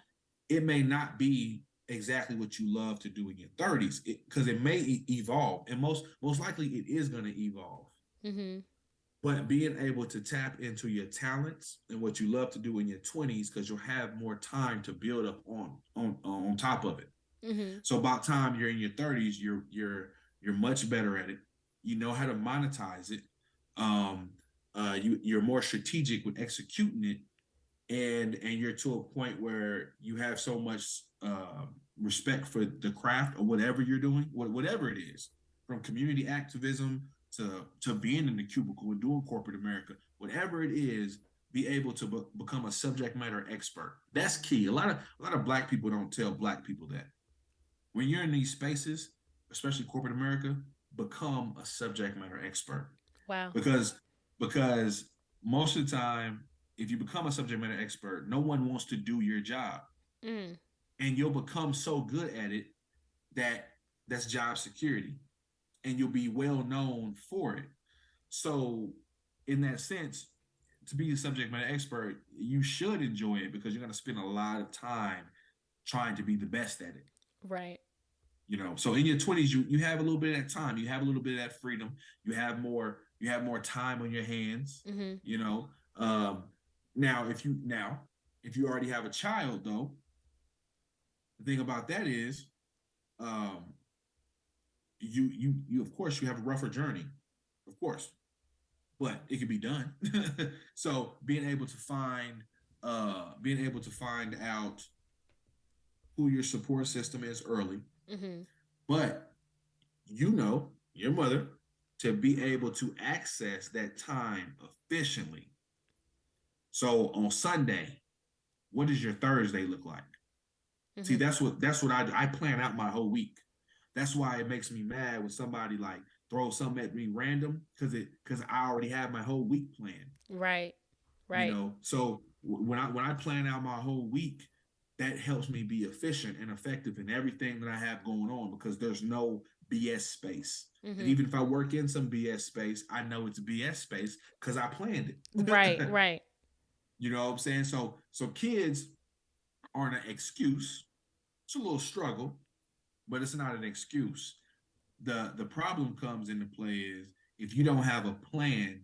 it may not be exactly what you love to do in your 30s, because it may evolve, and most likely it is going to evolve. Mm-hmm. But being able to tap into your talents and what you love to do in your 20s, because you'll have more time to build up on top of it. Mm-hmm. So about time you're in your 30s, you're much better at it. You know how to monetize it. You're more strategic with executing it, and you're to a point where you have so much respect for the craft or whatever you're doing, whatever it is, from community activism to being in the cubicle and doing corporate America, whatever it is, be able to become a subject matter expert. That's key. A lot of Black people don't tell Black people that when you're in these spaces, especially corporate America, become a subject matter expert, Wow. because because most of the time, if you become a subject matter expert, no one wants to do your job, Mm. and you'll become so good at it that that's job security, and you'll be well known for it. So, in that sense, to be a subject matter expert, you should enjoy it because you're going to spend a lot of time trying to be the best at it. Right. So in your 20s, you have a little bit of that time, you have a little bit of that freedom, you have more time on your hands. Mm-hmm. you know um now if you already have a child, though, the thing about that is, um you of course you have a rougher journey, of course, but it can be done. So being able to find out who your support system is early, Mm-hmm. but your mother, to be able to access that time efficiently. So on Sunday, what does your Thursday look like? See, Mm-hmm. that's what I plan out my whole week. That's why it makes me mad when somebody like throws something at me random, because I already have my whole week planned. Right. Right. So when I plan out my whole week, that helps me be efficient and effective in everything that I have going on, because there's no BS space. And Mm-hmm. even if I work in some BS space, I know it's BS space because I planned Right. it. Right. You know what I'm saying? So kids aren't an excuse. It's a little struggle, but it's not an excuse. The problem comes into play is if you don't have a plan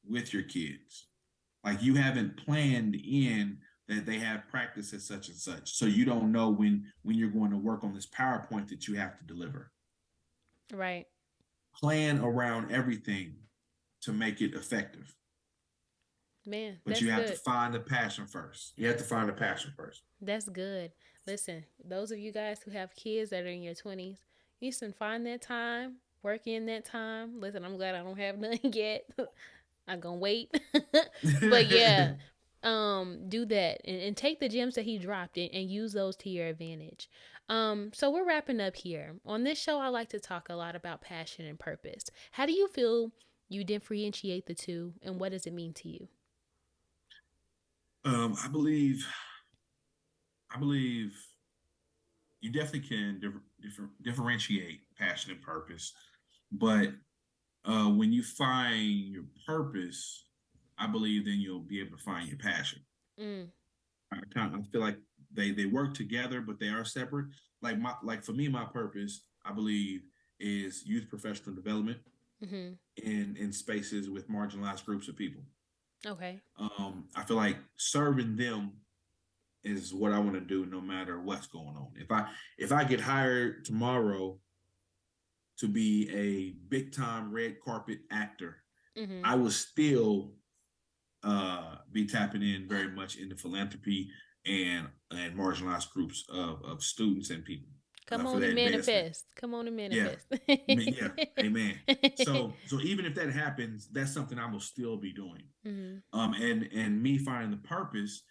with your kids. Like, you haven't planned in that they have practice at such and such, so you don't know when you're going to work on this PowerPoint that you have to deliver. Right. Plan around everything to make it effective, Man, but that's you have to good. find the passion first. You have to find the passion first. That's good. Listen, those of you guys who have kids that are in your 20s, you should find that time, work in that time. Listen, I'm glad I don't have none yet. I'm gonna wait. But yeah, do that and take the gems that he dropped and use those to your advantage. So we're wrapping up here. On this show, I like to talk a lot about passion and purpose. How do you feel you differentiate the two, and what does it mean to you? I believe you definitely can differentiate passion and purpose, but when you find your purpose, I believe then you'll be able to find your passion. Mm. I feel like they work together, but they are separate. Like for me, my purpose, I believe, is youth professional development Mm-hmm. in spaces with marginalized groups of people. Okay. I feel like serving them is what I want to do, no matter what's going on. If I get hired tomorrow to be a big time red carpet actor, Mm-hmm. I will still be tapping in very much into philanthropy and marginalized groups of students and people, Come for on that and advancement. manifest. Come on and Yeah, manifest. yeah, amen. So even if that happens, that's something I will still be doing. Mm-hmm. And me finding the purpose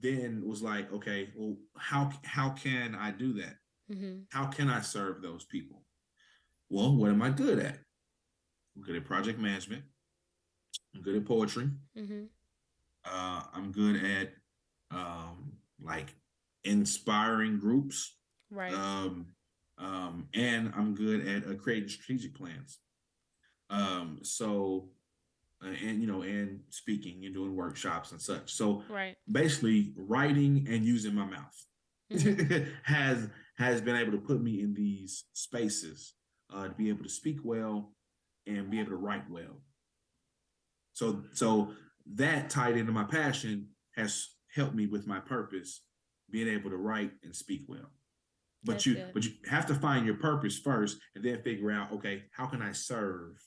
then was like, okay, well, how can I do that? Mm-hmm. How can I serve those people? Well, what am I good at? I'm good at project management. I'm good at poetry. Mm-hmm. I'm good at like inspiring groups, Right. um, and I'm good at creating strategic plans. So and speaking and doing workshops and such. So Right. basically, writing and using my mouth. has been able to put me in these spaces to be able to speak well and be able to write well. So that tied into my passion has helped me with my purpose, being able to write and speak well. But you have to find your purpose first and then figure out, okay, how can I serve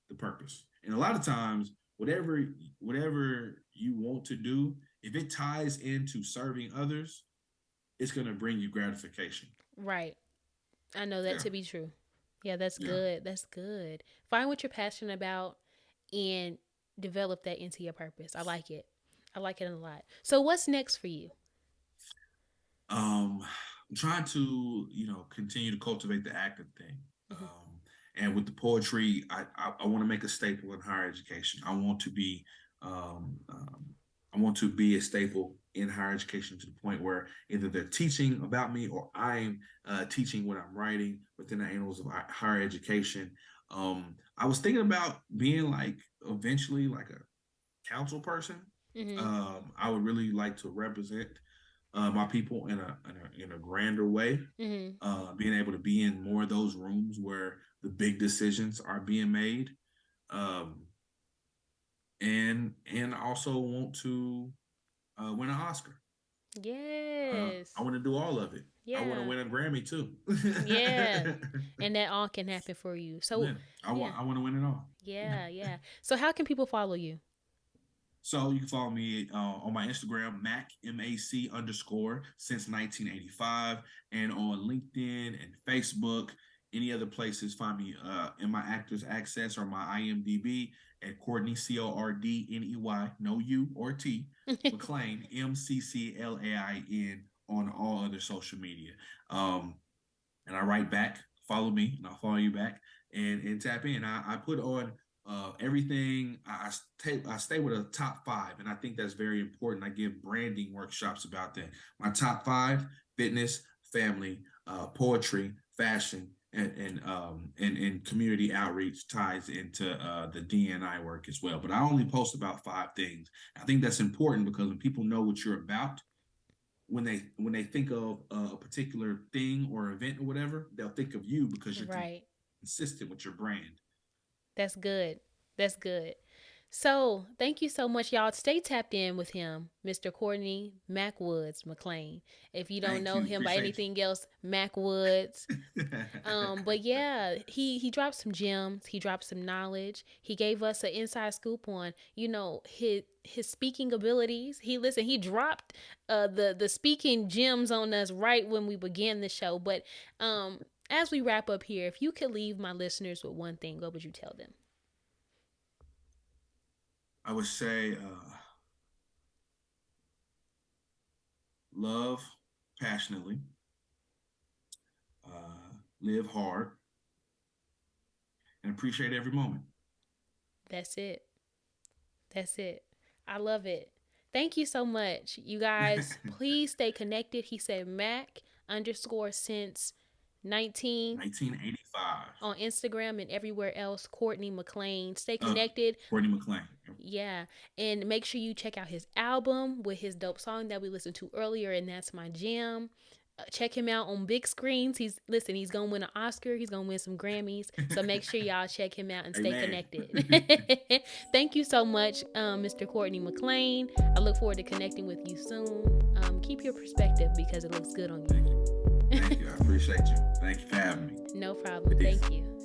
the purpose? And a lot of times, whatever you want to do, if it ties into serving others, it's going to bring you gratification. Right. I know that to be true. Yeah, that's good. That's good. Find what you're passionate about and develop that into your purpose. I like it. I like it a lot. So what's next for you? I'm trying to, continue to cultivate the active thing. And with the poetry, I want to make a staple in higher education. I want to be a staple in higher education to the point where either they're teaching about me or I'm teaching what I'm writing within the annals of higher education. I was thinking about being eventually like a council person. I would really like to represent my people in a grander way. Being able to be in more of those rooms where the big decisions are being made, and also want to win an Oscar. Yes. I want to do all of it. Yeah. I want to win a Grammy too. Yeah. And that all can happen for you. So I want to win it all. Yeah. So how can people follow you? So you can follow me on my Instagram, Mac, MAC _ since 1985, and on LinkedIn and Facebook. Any other places, find me in my Actors Access or my IMDb at Cordney, Cordney, no U or T, McClain, MCCLAIN on all other social media. And I write back, follow me, and I'll follow you back and tap in. I put on everything. I stay with a top 5, and I think that's very important. I give branding workshops about that. My top 5: fitness, family, poetry, fashion, and community outreach ties into the D&I work as well. But I only post about 5 things. I think that's important because when people know what you're about, when they think of a particular thing or event or whatever, they'll think of you because you're consistent with your brand. That's good. That's good. So thank you so much, y'all. Stay tapped in with him, Mr. Cordney McClain. If you don't know him by anything else, Mac Woods. But yeah, he dropped some gems. He dropped some knowledge. He gave us an inside scoop on, his speaking abilities. He dropped the speaking gems on us right when we began the show. But as we wrap up here, if you could leave my listeners with one thing, what would you tell them? I would say love passionately, live hard, and appreciate every moment. That's it. I love it. Thank you so much. You guys, please stay connected. He said Mac _ since 1985 on Instagram and everywhere else. Cordney McClain. Stay connected. Cordney McClain. Yeah, and make sure you check out his album with his dope song that we listened to earlier, and that's my jam. Check him out on big screens. He's gonna win an Oscar. He's gonna win some Grammys. So make sure y'all check him out and stay connected. Thank you so much, Mr. Cordney McClain. I look forward to connecting with you soon. Keep your perspective because it looks good on you. Thank you. I appreciate you. Thank you for having me. No problem. Thank you.